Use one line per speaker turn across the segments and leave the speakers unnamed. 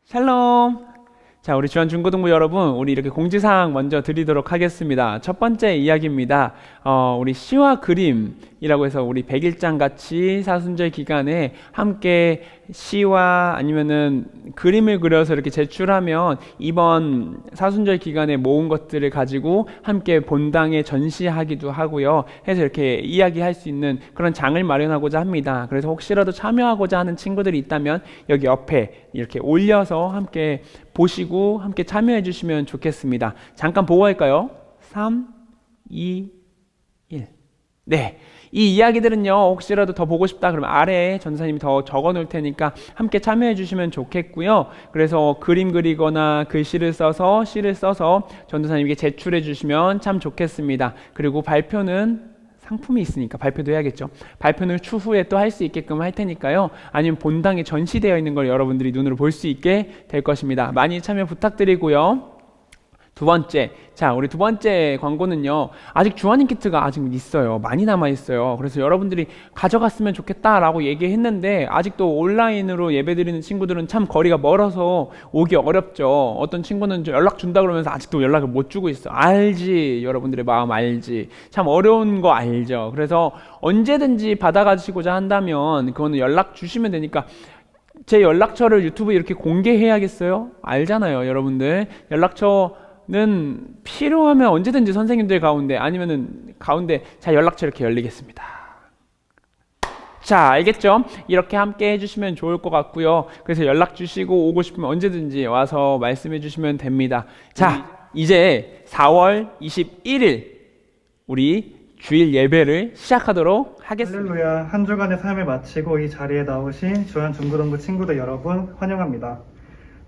샬롬. 자, 우리 주한 중고등부 여러분, 우리 이렇게 공지사항 먼저 드리도록 하겠습니다. 첫 번째 이야기입니다. 우리 시와 그림이라고 해서 우리 100일장 같이 사순절 기간에 함께 시와 아니면은 그림을 그려서 이렇게 제출하면 이번 사순절 기간에 모은 것들을 가지고 함께 본당에 전시하기도 하고요. 해서 이렇게 이야기할 수 있는 그런 장을 마련하고자 합니다. 그래서 혹시라도 참여하고자 하는 친구들이 있다면 여기 옆에 이렇게 올려서 함께 보시고 함께 참여해 주시면 좋겠습니다. 잠깐 보고 할까요? 3, 2, 1. 네. 이 이야기들은요, 혹시라도 더 보고 싶다 그러면 아래에 전사님이 더 적어 놓을 테니까 함께 참여해 주시면 좋겠고요. 그래서 그림 그리거나 글씨를 써서 시를 써서 전도사님에게 제출해 주시면 참 좋겠습니다. 그리고 발표는 상품이 있으니까 발표도 해야겠죠. 발표는 추후에 또 할 수 있게끔 할 테니까요. 아니면 본당에 전시되어 있는 걸 여러분들이 눈으로 볼 수 있게 될 것입니다. 많이 참여 부탁드리고요. 두 번째, 자, 우리 두 번째 광고는요, 아직 주한인 키트가 아직 있어요. 많이 남아있어요. 그래서 여러분들이 가져갔으면 좋겠다라고 얘기했는데 아직도 온라인으로 예배드리는 친구들은 참 거리가 멀어서 오기 어렵죠. 어떤 친구는 연락 준다 그러면서 아직도 연락을 못 주고 있어. 알지, 여러분들의 마음 알지. 참 어려운 거 알죠. 그래서 언제든지 받아가시고자 한다면 그거는 연락 주시면 되니까, 제 연락처를 유튜브에 이렇게 공개해야겠어요? 알잖아요, 여러분들. 연락처는 필요하면 언제든지 선생님들 가운데 아니면은 가운데 자, 연락처 이렇게 열리겠습니다. 자, 알겠죠? 이렇게 함께 해주시면 좋을 것 같고요. 그래서 연락 주시고 오고 싶으면 언제든지 와서 말씀해 주시면 됩니다. 자, 이제 4월 21일 우리 주일 예배를 시작하도록 하겠습니다.
할렐루야. 한 주간의 삶을 마치고 이 자리에 나오신 주한 중고등부 친구들 여러분 환영합니다.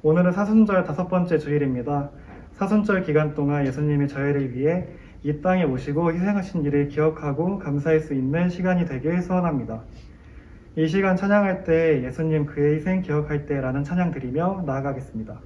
오늘은 사순절 5번째 주일입니다. 사순절 기간 동안 예수님이 저희를 위해 이 땅에 오시고 희생하신 일을 기억하고 감사할 수 있는 시간이 되길 소원합니다. 이 시간 찬양할 때 예수님 그의 희생 기억할 때라는 찬양 드리며 나아가겠습니다.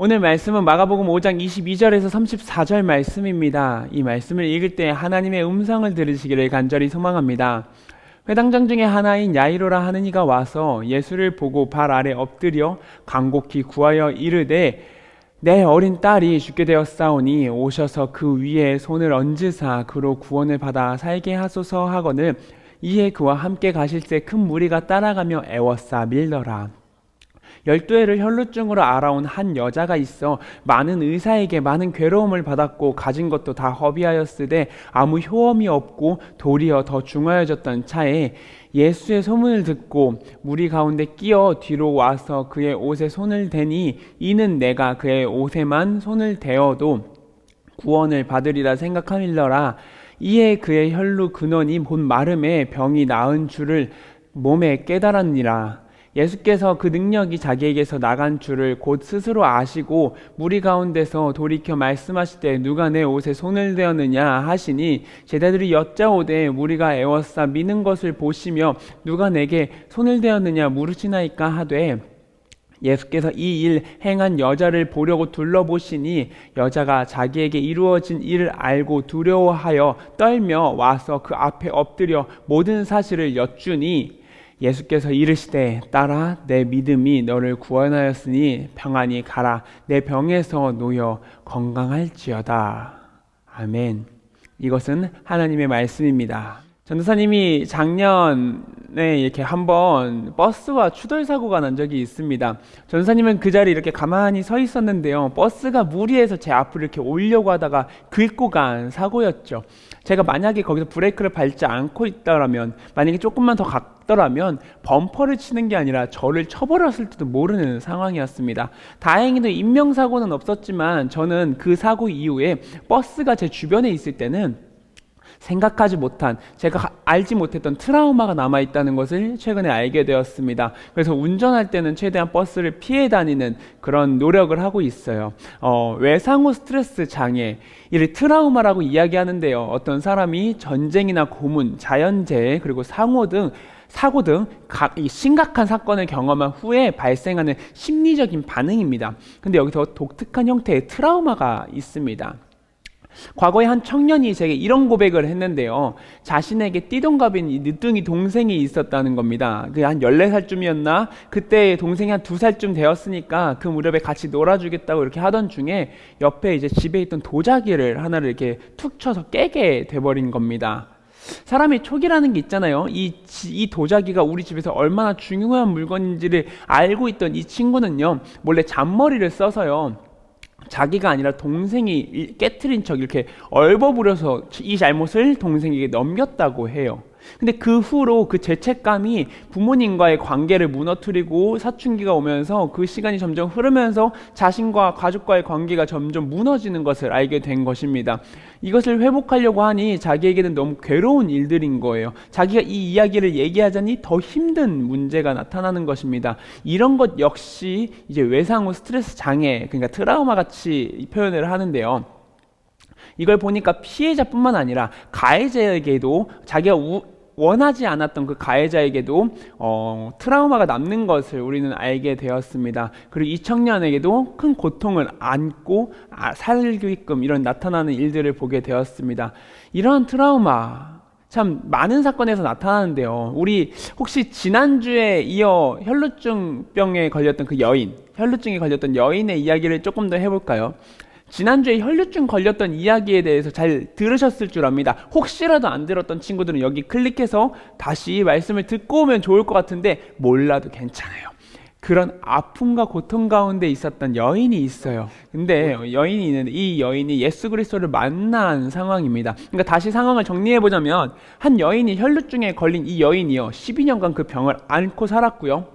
오늘 말씀은 마가복음 5장 22절에서 34절 말씀입니다. 이 말씀을 읽을 때 하나님의 음성을 들으시기를 간절히 소망합니다. 회당장 중에 하나인 야이로라 하는 이가 와서 예수를 보고 발 아래 엎드려 간곡히 구하여 이르되 내 어린 딸이 죽게 되었사오니 오셔서 그 위에 손을 얹으사 그로 구원을 받아 살게 하소서 하거늘 이에 그와 함께 가실새 큰 무리가 따라가며 애워싸 밀더라. 12해를 혈루증으로 앓아온 한 여자가 있어 많은 의사에게 많은 괴로움을 받았고 가진 것도 다 허비하였으되 아무 효험이 없고 도리어 더 중하여졌던 차에 예수의 소문을 듣고 무리 가운데 끼어 뒤로 와서 그의 옷에 손을 대니 이는 내가 그의 옷에만 손을 대어도 구원을 받으리라 생각함일러라. 이에 그의 혈루 근원이 곧 마름에 병이 나은 줄을 몸에 깨달았니라. 예수께서 그 능력이 자기에게서 나간 줄을 곧 스스로 아시고 무리 가운데서 돌이켜 말씀하시되 누가 내 옷에 손을 대었느냐 하시니 제자들이 여짜오되 무리가 애워싸 미는 것을 보시며 누가 내게 손을 대었느냐 물으시나이까 하되 예수께서 이 일 행한 여자를 보려고 둘러보시니 여자가 자기에게 이루어진 일을 알고 두려워하여 떨며 와서 그 앞에 엎드려 모든 사실을 여쭈니 예수께서 이르시되 딸아 내 믿음이 너를 구원하였으니 평안히 가라 내 병에서 놓여 건강할지어다. 아멘. 이것은 하나님의 말씀입니다. 전도사님이 작년에 이렇게 한번 버스와 추돌 사고가 난 적이 있습니다. 전도사님은 그 자리에 이렇게 가만히 서 있었는데요. 버스가 무리해서 제 앞으로 이렇게 오려고 하다가 긁고 간 사고였죠. 제가 만약에 거기서 브레이크를 밟지 않고 있다라면, 만약에 조금만 더 갔더라면 범퍼를 치는 게 아니라 저를 쳐버렸을지도 모르는 상황이었습니다. 다행히도 인명사고는 없었지만 저는 그 사고 이후에 버스가 제 주변에 있을 때는 생각하지 못한, 제가 알지 못했던 트라우마가 남아있다는 것을 최근에 알게 되었습니다. 그래서 운전할 때는 최대한 버스를 피해 다니는 그런 노력을 하고 있어요. 외상후 스트레스 장애, 이를 트라우마라고 이야기하는데요. 어떤 사람이 전쟁이나 고문, 자연재해, 그리고 사고 등 심각한 사건을 경험한 후에 발생하는 심리적인 반응입니다. 근데 여기서 독특한 형태의 트라우마가 있습니다. 과거에 한 청년이 제게 이런 고백을 했는데요. 자신에게 띠동갑인 이 늦둥이 동생이 있었다는 겁니다. 그 한 14살쯤이었나? 그때 동생이 한 2살쯤 되었으니까 그 무렵에 같이 놀아주겠다고 이렇게 하던 중에 옆에 이제 집에 있던 도자기를 하나를 이렇게 툭 쳐서 깨게 돼버린 겁니다. 사람의 촉이라는 게 있잖아요. 이 도자기가 우리 집에서 얼마나 중요한 물건인지를 알고 있던 이 친구는요, 몰래 잔머리를 써서요, 자기가 아니라 동생이 깨트린 척 이렇게 얼버무려서 이 잘못을 동생에게 넘겼다고 해요. 근데 그 후로 그 죄책감이 부모님과의 관계를 무너뜨리고 사춘기가 오면서 그 시간이 점점 흐르면서 자신과 가족과의 관계가 점점 무너지는 것을 알게 된 것입니다. 이것을 회복하려고 하니 자기에게는 너무 괴로운 일들인 거예요. 자기가 이 이야기를 얘기하자니 더 힘든 문제가 나타나는 것입니다. 이런 것 역시 이제 외상후 스트레스 장애, 그러니까 트라우마 같이 표현을 하는데요. 이걸 보니까 피해자뿐만 아니라 가해자에게도, 자기가 원하지 않았던 그 가해자에게도 트라우마가 남는 것을 우리는 알게 되었습니다. 그리고 이 청년에게도 큰 고통을 안고 살게끔 이런 나타나는 일들을 보게 되었습니다. 이러한 트라우마 참 많은 사건에서 나타나는데요. 우리 혹시 지난주에 이어 혈루증병에 걸렸던 그 여인, 혈루증에 걸렸던 여인의 이야기를 조금 더 해볼까요? 지난주에 혈루증 걸렸던 이야기에 대해서 잘 들으셨을 줄 압니다. 혹시라도 안 들었던 친구들은 여기 클릭해서 다시 말씀을 듣고 오면 좋을 것 같은데, 몰라도 괜찮아요. 그런 아픔과 고통 가운데 있었던 여인이 있어요. 근데 여인이 있는데 이 여인이 예수 그리스도를 만난 상황입니다. 그러니까 다시 상황을 정리해 보자면, 한 여인이 혈루증에 걸린 이 여인이요, 12년간 그 병을 앓고 살았고요.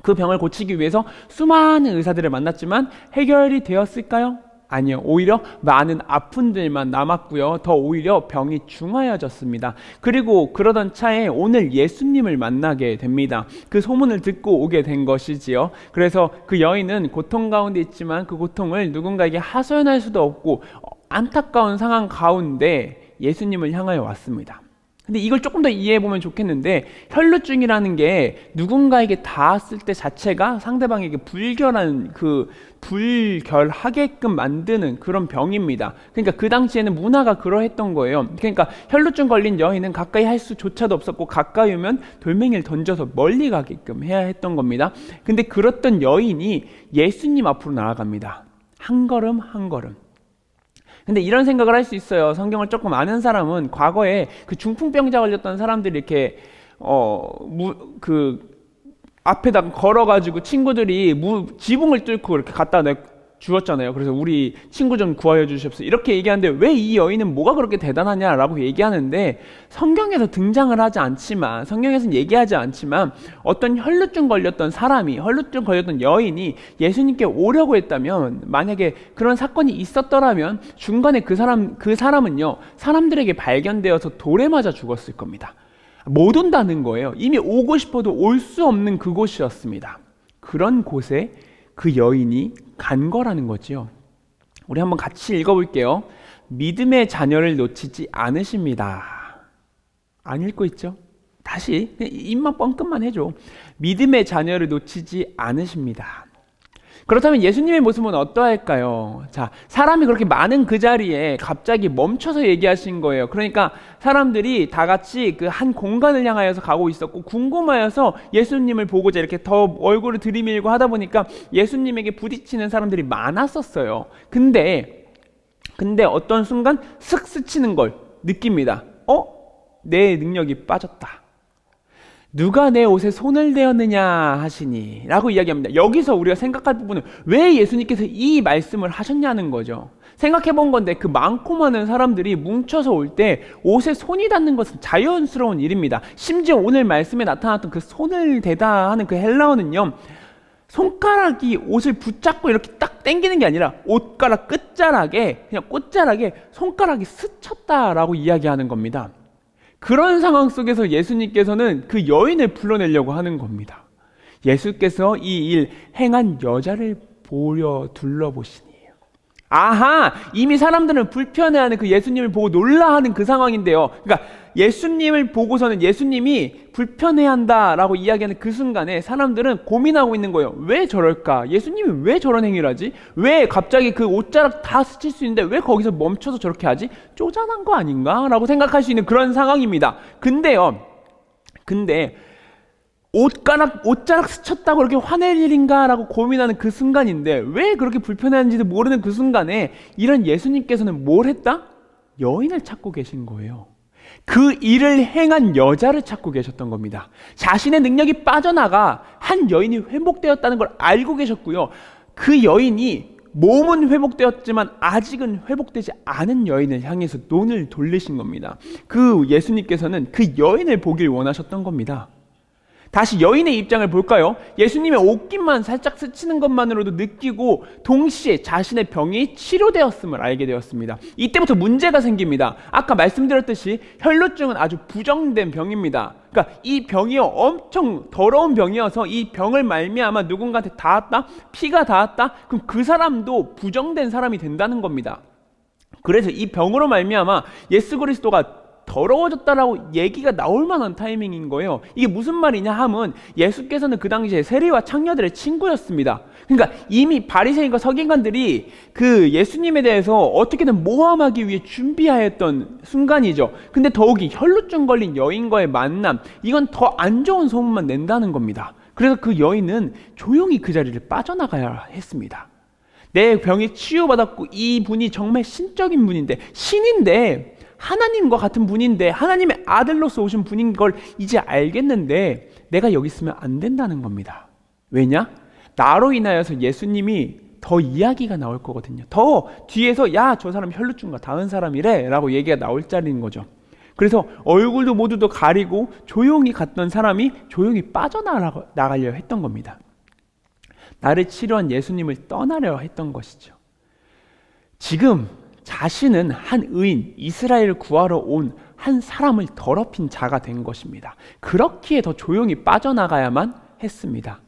그 병을 고치기 위해서 수많은 의사들을 만났지만 해결이 되었을까요? 아니요. 오히려 많은 아픔들만 남았고요. 더 오히려 병이 중하여졌습니다. 그리고 그러던 차에 오늘 예수님을 만나게 됩니다. 그 소문을 듣고 오게 된 것이지요. 그래서 그 여인은 고통 가운데 있지만 그 고통을 누군가에게 하소연할 수도 없고 안타까운 상황 가운데 예수님을 향하여 왔습니다. 근데 이걸 조금 더 이해해 보면 좋겠는데, 혈루증이라는 게 누군가에게 닿았을 때 자체가 상대방에게 불결하게끔 만드는 그런 병입니다. 그러니까 그 당시에는 문화가 그러했던 거예요. 그러니까 혈루증 걸린 여인은 가까이 할 수조차도 없었고, 가까이 오면 돌멩이를 던져서 멀리 가게끔 해야 했던 겁니다. 근데 그랬던 여인이 예수님 앞으로 나아갑니다. 한 걸음 한 걸음. 근데 이런 생각을 할 수 있어요. 성경을 조금 아는 사람은 과거에 그 중풍병자 걸렸던 사람들이 이렇게 앞에다 걸어가지고 친구들이 지붕을 뚫고 이렇게 갖다 주었잖아요. 그래서 우리 친구 좀 구하여 주십시오. 이렇게 얘기하는데 왜 이 여인은 뭐가 그렇게 대단하냐라고 얘기하는데, 성경에서 등장을 하지 않지만, 성경에서는 얘기하지 않지만 어떤 혈루증 걸렸던 여인이 예수님께 오려고 했다면, 만약에 그런 사건이 있었더라면 중간에 그 사람은요 사람들에게 발견되어서 돌에 맞아 죽었을 겁니다. 못 온다는 거예요. 이미 오고 싶어도 올 수 없는 그곳이었습니다. 그런 곳에 그 여인이 간 거라는 거지요. 우리 한번 같이 읽어볼게요. 믿음의 자녀를 놓치지 않으십니다. 안 읽고 있죠? 다시 입만 뻥끗만 해줘. 믿음의 자녀를 놓치지 않으십니다. 그렇다면 예수님의 모습은 어떠할까요? 자, 사람이 그렇게 많은 그 자리에 갑자기 멈춰서 얘기하신 거예요. 그러니까 사람들이 다 같이 그 한 공간을 향하여서 가고 있었고, 궁금하여서 예수님을 보고자 이렇게 더 얼굴을 들이밀고 하다 보니까 예수님에게 부딪히는 사람들이 많았었어요. 근데 어떤 순간 슥 스치는 걸 느낍니다. 내 능력이 빠졌다. 누가 내 옷에 손을 대었느냐 하시니 라고 이야기합니다. 여기서 우리가 생각할 부분은 왜 예수님께서 이 말씀을 하셨냐는 거죠. 생각해 본 건데, 그 많고 많은 사람들이 뭉쳐서 올 때 옷에 손이 닿는 것은 자연스러운 일입니다. 심지어 오늘 말씀에 나타났던 그 손을 대다 하는 그 헬라어는요, 손가락이 옷을 붙잡고 이렇게 딱 당기는 게 아니라 옷가락 끝자락에, 그냥 꽃자락에 손가락이 스쳤다라고 이야기하는 겁니다. 그런 상황 속에서 예수님께서는 그 여인을 불러내려고 하는 겁니다. 예수께서 이 일 행한 여자를 보려 둘러보시니. 아하! 이미 사람들은 불편해하는 그 예수님을 보고 놀라하는 그 상황인데요. 그러니까 예수님을 보고서는 예수님이 불편해한다라고 이야기하는 그 순간에 사람들은 고민하고 있는 거예요. 왜 저럴까? 예수님이 왜 저런 행위를 하지? 왜 갑자기 그 옷자락 다 스칠 수 있는데 왜 거기서 멈춰서 저렇게 하지? 쪼잔한 거 아닌가? 라고 생각할 수 있는 그런 상황입니다. 근데 옷자락 스쳤다고 그렇게 화낼 일인가? 라고 고민하는 그 순간인데, 왜 그렇게 불편해하는지도 모르는 그 순간에 이런 예수님께서는 뭘 했다? 여인을 찾고 계신 거예요. 그 일을 행한 여자를 찾고 계셨던 겁니다. 자신의 능력이 빠져나가 한 여인이 회복되었다는 걸 알고 계셨고요. 그 여인이 몸은 회복되었지만 아직은 회복되지 않은 여인을 향해서 눈을 돌리신 겁니다. 그 예수님께서는 그 여인을 보길 원하셨던 겁니다. 다시 여인의 입장을 볼까요? 예수님의 옷깃만 살짝 스치는 것만으로도 느끼고 동시에 자신의 병이 치료되었음을 알게 되었습니다. 이때부터 문제가 생깁니다. 아까 말씀드렸듯이 혈루증은 아주 부정된 병입니다. 그러니까 이 병이요, 엄청 더러운 병이어서 이 병을 말미암아 누군가한테 닿았다? 피가 닿았다? 그럼 그 사람도 부정된 사람이 된다는 겁니다. 그래서 이 병으로 말미암아 예수 그리스도가 더러워졌다라고 얘기가 나올 만한 타이밍인 거예요. 이게 무슨 말이냐 하면, 예수께서는 그 당시에 세리와 창녀들의 친구였습니다. 그러니까 이미 바리새인과 서기관들이 그 예수님에 대해서 어떻게든 모함하기 위해 준비하였던 순간이죠. 근데 더욱이 혈루증 걸린 여인과의 만남, 이건 더 안 좋은 소문만 낸다는 겁니다. 그래서 그 여인은 조용히 그 자리를 빠져나가야 했습니다. 내 병이 치유받았고 이 분이 정말 신적인 분인데, 신인데, 하나님과 같은 분인데, 하나님의 아들로서 오신 분인 걸 이제 알겠는데 내가 여기 있으면 안 된다는 겁니다. 왜냐? 나로 인하여서 예수님이 더 이야기가 나올 거거든요. 더 뒤에서 야, 저 사람 혈루증과 닿은 사람이래 라고 얘기가 나올 자리인 거죠. 그래서 얼굴도 모두 가리고 조용히 갔던 사람이 조용히 빠져나가려 했던 겁니다. 나를 치료한 예수님을 떠나려 했던 것이죠. 지금 자신은 한 의인, 이스라엘을 구하러 온 한 사람을 더럽힌 자가 된 것입니다. 그렇기에 더 조용히 빠져나가야만 했습니다.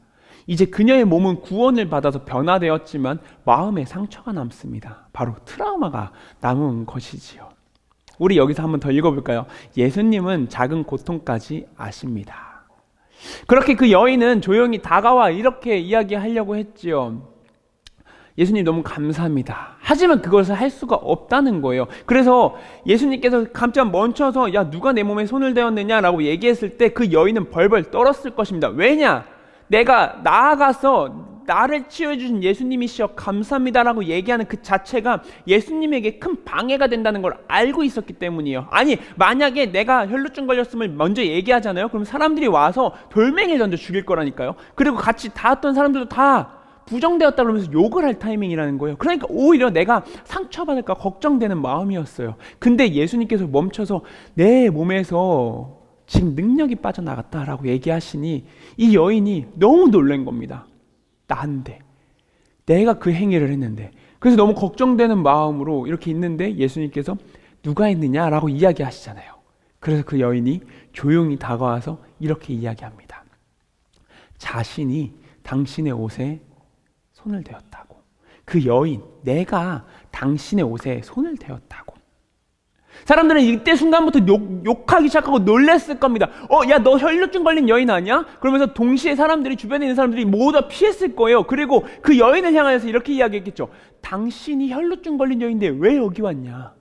이제 그녀의 몸은 구원을 받아서 변화되었지만 마음에 상처가 남습니다. 바로 트라우마가 남은 것이지요. 우리 여기서 한번 더 읽어볼까요? 예수님은 작은 고통까지 아십니다. 그렇게 그 여인은 조용히 다가와 이렇게 이야기하려고 했지요. 예수님 너무 감사합니다. 하지만 그것을 할 수가 없다는 거예요. 그래서 예수님께서 깜짝 멈춰서 야 누가 내 몸에 손을 대었느냐라고 얘기했을 때 그 여인은 벌벌 떨었을 것입니다. 왜냐? 내가 나아가서 나를 치유해 주신 예수님이시여 감사합니다라고 얘기하는 그 자체가 예수님에게 큰 방해가 된다는 걸 알고 있었기 때문이에요. 아니 만약에 내가 혈루증 걸렸음을 먼저 얘기하잖아요. 그럼 사람들이 와서 돌멩이를 던져 죽일 거라니까요. 그리고 같이 닿았던 사람들도 다 부정되었다 그러면서 욕을 할 타이밍이라는 거예요. 그러니까 오히려 내가 상처받을까 걱정되는 마음이었어요. 근데 예수님께서 멈춰서 내 몸에서 지금 능력이 빠져나갔다라고 얘기하시니 이 여인이 너무 놀란 겁니다. 나인데 내가 그 행위를 했는데 그래서 너무 걱정되는 마음으로 이렇게 있는데 예수님께서 누가 했느냐라고 이야기하시잖아요. 그래서 그 여인이 조용히 다가와서 이렇게 이야기합니다. 자신이 당신의 옷에 손을 대었다고. 그 여인, 내가 당신의 옷에 손을 대었다고. 사람들은 이때 순간부터 욕하기 시작하고 놀랬을 겁니다. 야, 너 혈루증 걸린 여인 아니야? 그러면서 동시에 사람들이, 주변에 있는 사람들이 모두 다 피했을 거예요. 그리고 그 여인을 향해서 이렇게 이야기했겠죠. 당신이 혈루증 걸린 여인인데 왜 여기 왔냐?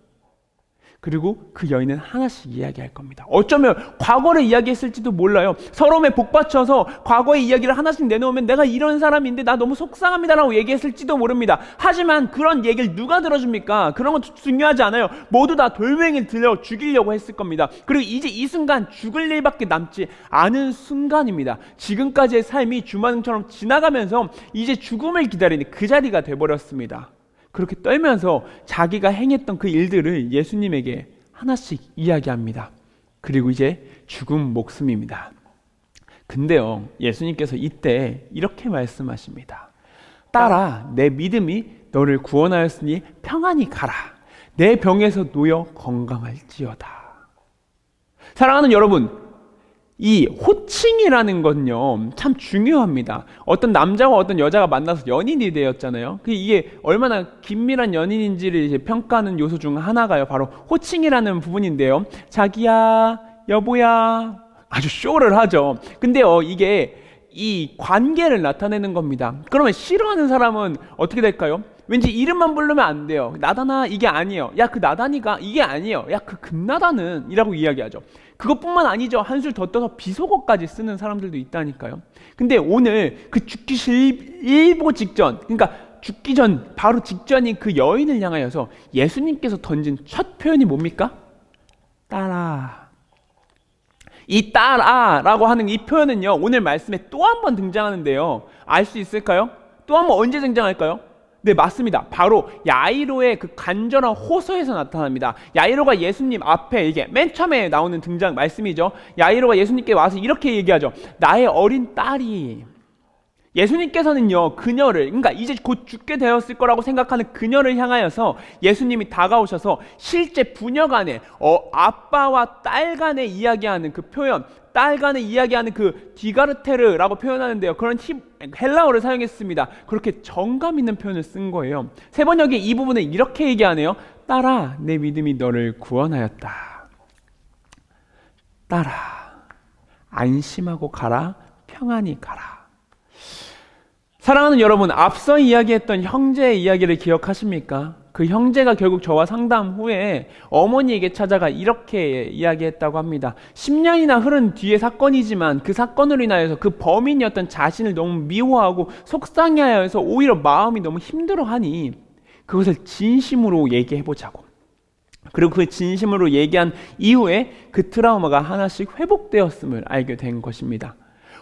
그리고 그 여인은 하나씩 이야기할 겁니다. 어쩌면 과거를 이야기했을지도 몰라요. 서러움에 복받쳐서 과거의 이야기를 하나씩 내놓으면 내가 이런 사람인데 나 너무 속상합니다라고 얘기했을지도 모릅니다. 하지만 그런 얘기를 누가 들어줍니까? 그런 것도 중요하지 않아요. 모두 다 돌멩이를 들려 죽이려고 했을 겁니다. 그리고 이제 이 순간 죽을 일밖에 남지 않은 순간입니다. 지금까지의 삶이 주마등처럼 지나가면서 이제 죽음을 기다리는 그 자리가 돼버렸습니다. 그렇게 떨면서 자기가 행했던 그 일들을 예수님에게 하나씩 이야기합니다. 그리고 이제 죽은 목숨입니다. 근데요, 예수님께서 이때 이렇게 말씀하십니다. 딸아, 내 믿음이 너를 구원하였으니 평안히 가라. 내 병에서 놓여 건강할지어다. 사랑하는 여러분, 이 호칭이라는 건요 참 중요합니다. 어떤 남자와 어떤 여자가 만나서 연인이 되었잖아요. 이게 얼마나 긴밀한 연인인지를 이제 평가하는 요소 중 하나가요 바로 호칭이라는 부분인데요. 자기야, 여보야, 아주 쇼를 하죠. 근데요 이게 이 관계를 나타내는 겁니다. 그러면 싫어하는 사람은 어떻게 될까요? 왠지 이름만 부르면 안 돼요. 나다나 이게 아니에요. 야, 그 나다니가 이게 아니에요. 야, 그 금나다는 이라고 이야기하죠. 그것뿐만 아니죠. 한술 더 떠서 비속어까지 쓰는 사람들도 있다니까요. 근데 오늘 그 죽기 일보 직전, 그러니까 죽기 전 바로 직전인 그 여인을 향하여서 예수님께서 던진 첫 표현이 뭡니까? 딸아. 이 딸아라고 하는 이 표현은요 오늘 말씀에 또 한 번 등장하는데요. 알 수 있을까요? 또 한 번 언제 등장할까요? 네, 맞습니다. 바로 야이로의 그 간절한 호소에서 나타납니다. 야이로가 예수님 앞에, 이게 맨 처음에 나오는 등장 말씀이죠. 야이로가 예수님께 와서 이렇게 얘기하죠. 나의 어린 딸이. 예수님께서는요 그녀를, 그러니까 이제 곧 죽게 되었을 거라고 생각하는 그녀를 향하여서 예수님이 다가오셔서 실제 부녀 간에 아빠와 딸 간에 이야기하는 그 표현, 딸 간에 이야기하는 그 디가르테르라고 표현하는데요. 그런 헬라어를 사용했습니다. 그렇게 정감 있는 표현을 쓴 거예요. 세 번역의 이 부분을 이렇게 얘기하네요. 딸아, 내 믿음이 너를 구원하였다. 딸아, 안심하고 가라, 평안히 가라. 사랑하는 여러분, 앞서 이야기했던 형제의 이야기를 기억하십니까? 그 형제가 결국 저와 상담 후에 어머니에게 찾아가 이렇게 이야기했다고 합니다. 10년이나 흐른 뒤의 사건이지만 그 사건으로 인하여서 그 범인이었던 자신을 너무 미워하고 속상해하여서 오히려 마음이 너무 힘들어하니 그것을 진심으로 얘기해보자고. 그리고 그 진심으로 얘기한 이후에 그 트라우마가 하나씩 회복되었음을 알게 된 것입니다.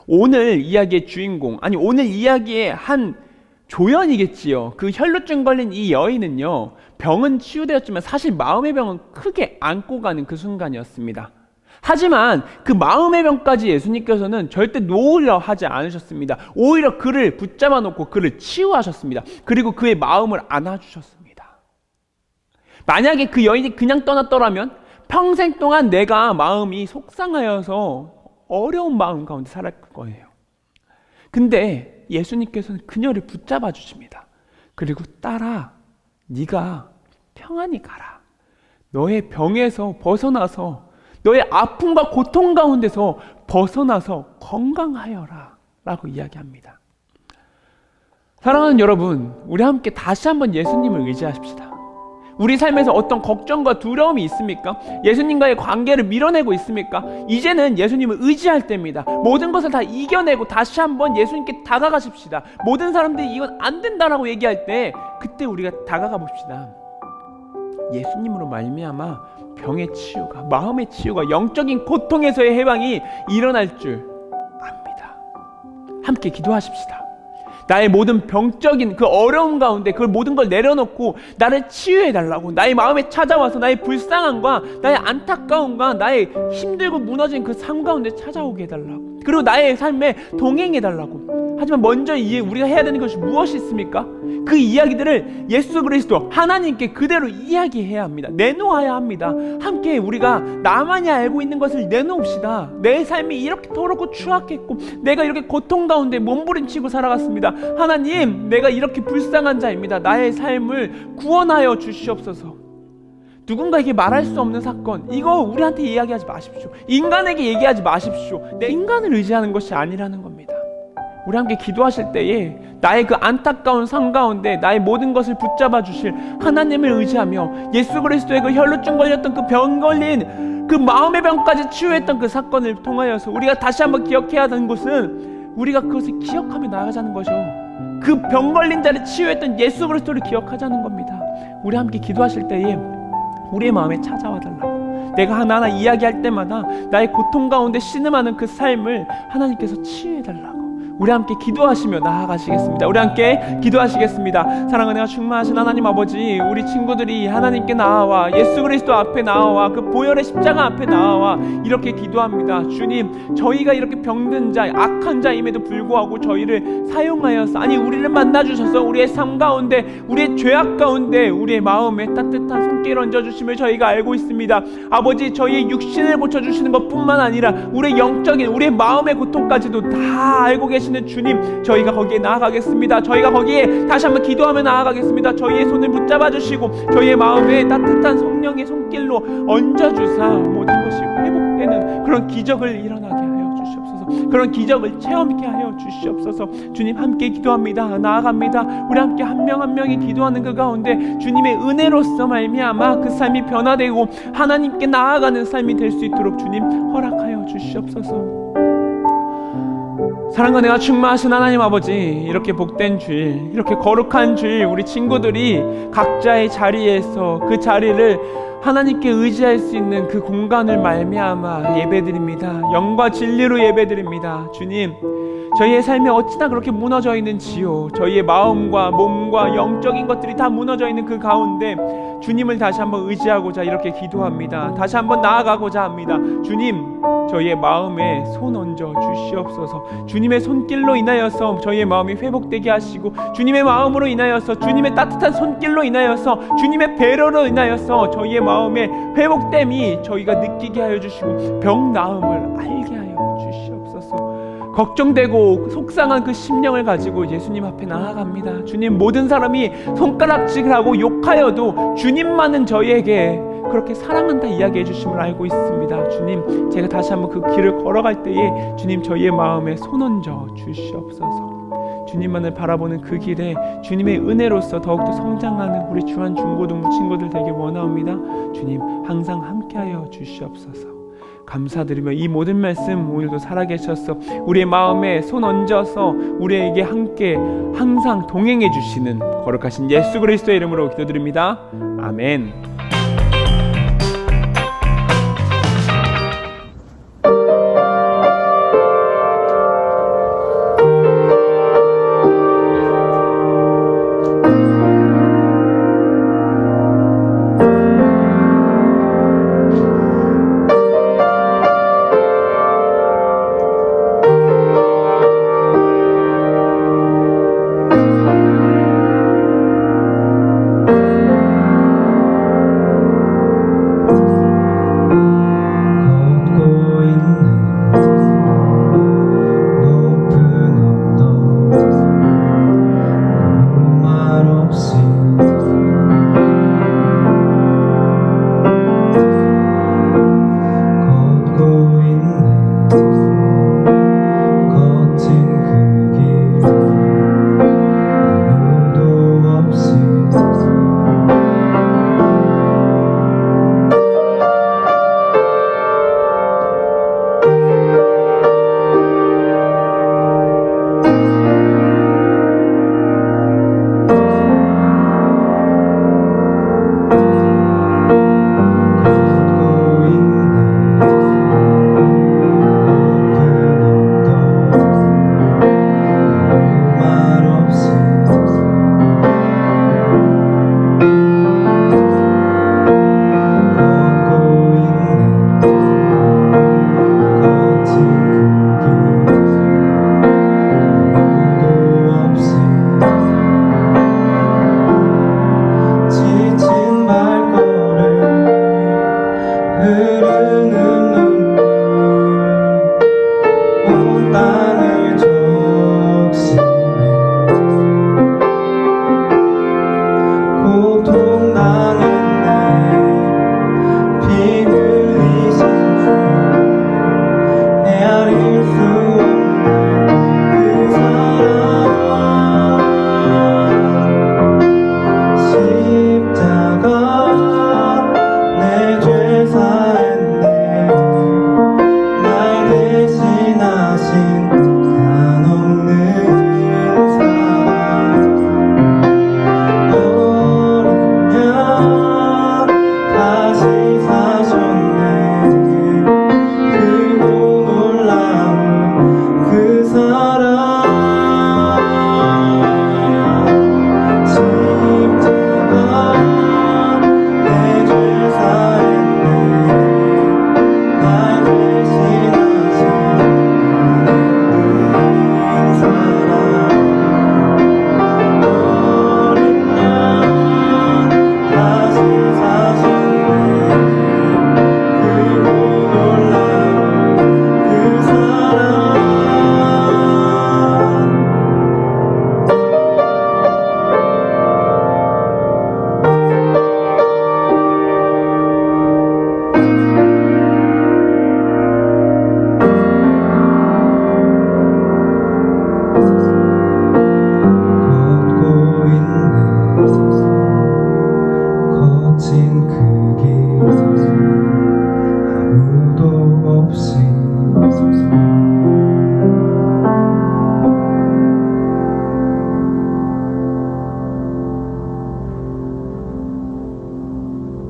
오늘 이야기의 주인공, 아니 오늘 이야기의 한 조연이겠지요. 그 혈루증 걸린 이 여인은요 병은 치유되었지만 사실 마음의 병은 크게 안고 가는 그 순간이었습니다. 하지만 그 마음의 병까지 예수님께서는 절대 놓으려 하지 않으셨습니다. 오히려 그를 붙잡아 놓고 그를 치유하셨습니다. 그리고 그의 마음을 안아주셨습니다. 만약에 그 여인이 그냥 떠났더라면 평생 동안 내가 마음이 속상하여서 어려운 마음 가운데 살았을 거예요. 근데 예수님께서는 그녀를 붙잡아 주십니다. 그리고 딸아, 네가 평안히 가라. 너의 병에서 벗어나서 너의 아픔과 고통 가운데서 벗어나서 건강하여라 라고 이야기합니다. 사랑하는 여러분, 우리 함께 다시 한번 예수님을 의지하십시다. 우리 삶에서 어떤 걱정과 두려움이 있습니까? 예수님과의 관계를 밀어내고 있습니까? 이제는 예수님을 의지할 때입니다. 모든 것을 다 이겨내고 다시 한번 예수님께 다가가십시다. 모든 사람들이 이건 안 된다라고 얘기할 때 그때 우리가 다가가 봅시다. 예수님으로 말미암아 병의 치유가, 마음의 치유가, 영적인 고통에서의 해방이 일어날 줄 압니다. 함께 기도하십시다. 나의 모든 병적인 그 어려움 가운데 그 모든 걸 내려놓고 나를 치유해달라고, 나의 마음에 찾아와서 나의 불쌍함과 나의 안타까움과 나의 힘들고 무너진 그 삶 가운데 찾아오게 해달라고, 그리고 나의 삶에 동행해달라고. 하지만 먼저 우리가 해야 되는 것이 무엇이 있습니까? 그 이야기들을 예수 그리스도 하나님께 그대로 이야기해야 합니다. 내놓아야 합니다. 함께 우리가 나만이 알고 있는 것을 내놓읍시다. 내 삶이 이렇게 더럽고 추악했고 내가 이렇게 고통 가운데 몸부림치고 살아갔습니다. 하나님, 내가 이렇게 불쌍한 자입니다. 나의 삶을 구원하여 주시옵소서. 누군가에게 말할 수 없는 사건, 이거 우리한테 이야기하지 마십시오. 인간에게 얘기하지 마십시오. 내 인간을 의지하는 것이 아니라는 겁니다. 우리 함께 기도하실 때에 나의 그 안타까운 삶 가운데 나의 모든 것을 붙잡아 주실 하나님을 의지하며 예수 그리스도의 그 혈루증 걸렸던 그 병 걸린 그 마음의 병까지 치유했던 그 사건을 통하여서 우리가 다시 한번 기억해야 하는 것은 우리가 그것을 기억하며 나아가자는 거죠. 그 병 걸린 자를 치유했던 예수 그리스도를 기억하자는 겁니다. 우리 함께 기도하실 때에 우리의 마음에 찾아와 달라고, 내가 하나하나 이야기할 때마다 나의 고통 가운데 신음하는 그 삶을 하나님께서 치유해 달라고 우리 함께 기도하시며 나아가시겠습니다. 우리 함께 기도하시겠습니다. 사랑하는 충만하신 하나님 아버지, 우리 친구들이 하나님께 나아와 예수 그리스도 앞에 나아와 그 보혈의 십자가 앞에 나아와 이렇게 기도합니다. 주님, 저희가 이렇게 병든 자, 악한 자임에도 불구하고 저희를 사용하여서, 아니 우리를 만나주셔서 우리의 삶 가운데, 우리의 죄악 가운데 우리의 마음에 따뜻한 손길 얹어주심을 저희가 알고 있습니다. 아버지, 저희의 육신을 고쳐주시는 것뿐만 아니라 우리의 영적인, 우리의 마음의 고통까지도 다 알고 계시는 주님, 저희가 거기에 나아가겠습니다. 저희가 거기에 다시 한번 기도하며 나아가겠습니다. 저희의 손을 붙잡아 주시고 저희의 마음에 따뜻한 성령의 손길로 얹어주사 모든 것이 회복되는 그런 기적을 일어나게 하여 주시옵소서. 그런 기적을 체험케 하여 주시옵소서. 주님, 함께 기도합니다. 나아갑니다. 우리 함께 한 명 한 명이 기도하는 그 가운데 주님의 은혜로서 말미암아 그 삶이 변화되고 하나님께 나아가는 삶이 될 수 있도록 주님 허락하여 주시옵소서. 사랑과 내가 충만하신 하나님 아버지, 이렇게 복된 주일, 이렇게 거룩한 주일, 우리 친구들이 각자의 자리에서 그 자리를 하나님께 의지할 수 있는 그 공간을 말미암아 예배드립니다. 영과 진리로 예배드립니다. 주님, 저희의 삶이 어찌나 그렇게 무너져 있는지요. 저희의 마음과 몸과 영적인 것들이 다 무너져 있는 그 가운데 주님을 다시 한번 의지하고자 이렇게 기도합니다. 다시 한번 나아가고자 합니다. 주님, 저희의 마음에 손 얹어 주시옵소서. 주님의 손길로 인하여서 저희의 마음이 회복되게 하시고, 주님의 마음으로 인하여서, 주님의 따뜻한 손길로 인하여서, 주님의 배려로 인하여서 저희의 마음의 회복됨이 저희가 느끼게 하여 주시고 병 나음을 알게 하여 주시옵소서. 걱정되고 속상한 그 심령을 가지고 예수님 앞에 나아갑니다. 주님, 모든 사람이 손가락질을 하고 욕하여도 주님만은 저희에게 그렇게 사랑한다 이야기해 주심을 알고 있습니다. 주님, 제가 다시 한번 그 길을 걸어갈 때에 주님, 저희의 마음에 손 얹어 주시옵소서. 주님만을 바라보는 그 길에 주님의 은혜로서 더욱더 성장하는 우리 주한 중고등부 친구들 되게 원하옵니다. 주님, 항상 함께하여 주시옵소서. 감사드리며 이 모든 말씀 오늘도 살아계셔서 우리의 마음에 손 얹어서 우리에게 함께 항상 동행해 주시는 거룩하신 예수 그리스도의 이름으로 기도드립니다. 아멘.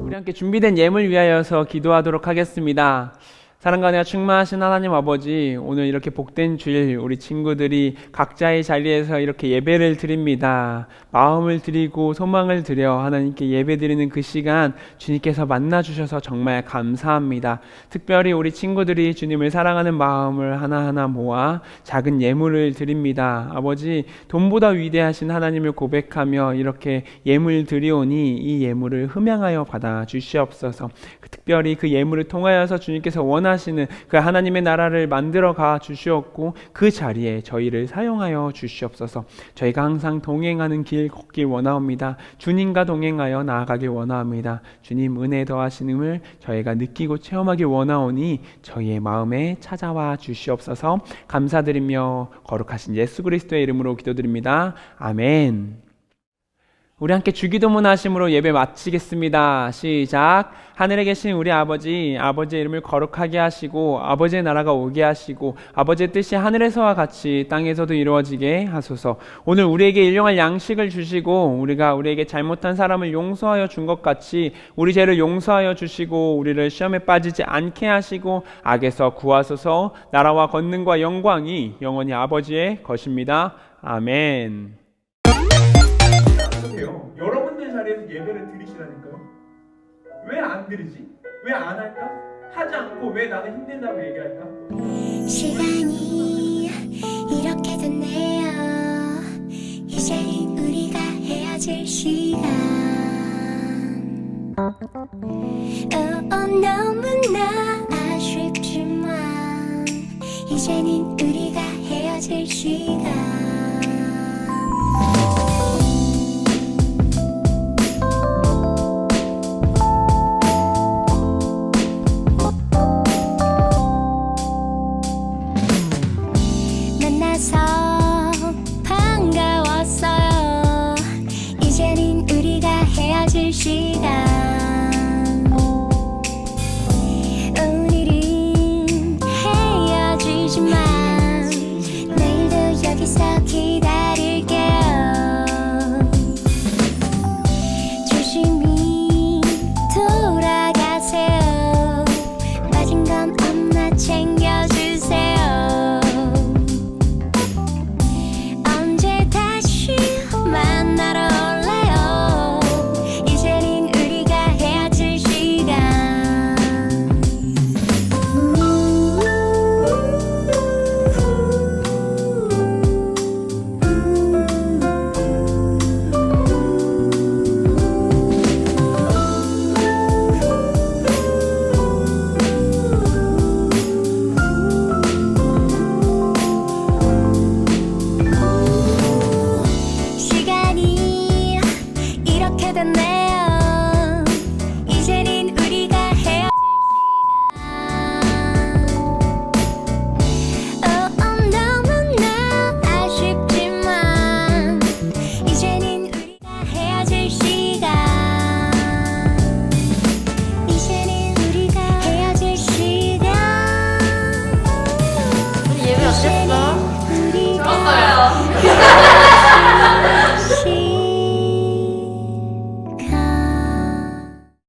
우리 함께 준비된 예물 위하여서 기도하도록 하겠습니다. 사랑과 은혜가 충만하신 하나님 아버지, 오늘 이렇게 복된 주일 우리 친구들이 각자의 자리에서 이렇게 예배를 드립니다. 마음을 드리고 소망을 드려 하나님께 예배 드리는 그 시간 주님께서 만나주셔서 정말 감사합니다. 특별히 우리 친구들이 주님을 사랑하는 마음을 하나하나 모아 작은 예물을 드립니다. 아버지, 돈보다 위대하신 하나님을 고백하며 이렇게 예물 드리오니 이 예물을 흠양하여 받아 주시옵소서. 특별히 그 예물을 통하여서 주님께서 원하시는 그 하나님의 나라를 만들어 가 주시옵고 그 자리에 저희를 사용하여 주시옵소서. 저희가 항상 동행하는 길 걷길 원하옵니다. 주님과 동행하여 나아가길 원하옵니다. 주님 은혜 더하시는을 저희가 느끼고 체험하길 원하오니 저희의 마음에 찾아와 주시옵소서. 감사드리며 거룩하신 예수 그리스도의 이름으로 기도드립니다. 아멘. 우리 함께 주기도문 하심으로 예배 마치겠습니다. 시작. 하늘에 계신 우리 아버지, 아버지의 이름을 거룩하게 하시고 아버지의 나라가 오게 하시고 아버지의 뜻이 하늘에서와 같이 땅에서도 이루어지게 하소서. 오늘 우리에게 일용할 양식을 주시고 우리가 우리에게 잘못한 사람을 용서하여 준 것 같이 우리 죄를 용서하여 주시고 우리를 시험에 빠지지 않게 하시고 악에서 구하소서. 나라와 권능과 영광이 영원히 아버지의 것입니다. 아멘. 여러분들 자리에서 예배를 드리시라니까요. 왜 안 드리지? 왜 안 할까? 하지 않고 왜 나는 힘들다고 얘기할까?
시간이 이렇게 됐네요. 이제 우리가 헤어질 시간. 너무나 아쉽지만 이제는 우리가 헤어질 시간. 만나서 반가웠어요. 이제는 우리가 헤어질 시간. 오늘은 헤어지지만 내일도 여기서 기다릴게요. 조심히 돌아가세요. 빠진 건 엄마 챙겨주세요. 언제 다시 만나러 올래요. 이제는 우리가 헤어질 시간. 시간이 이렇게 됐네.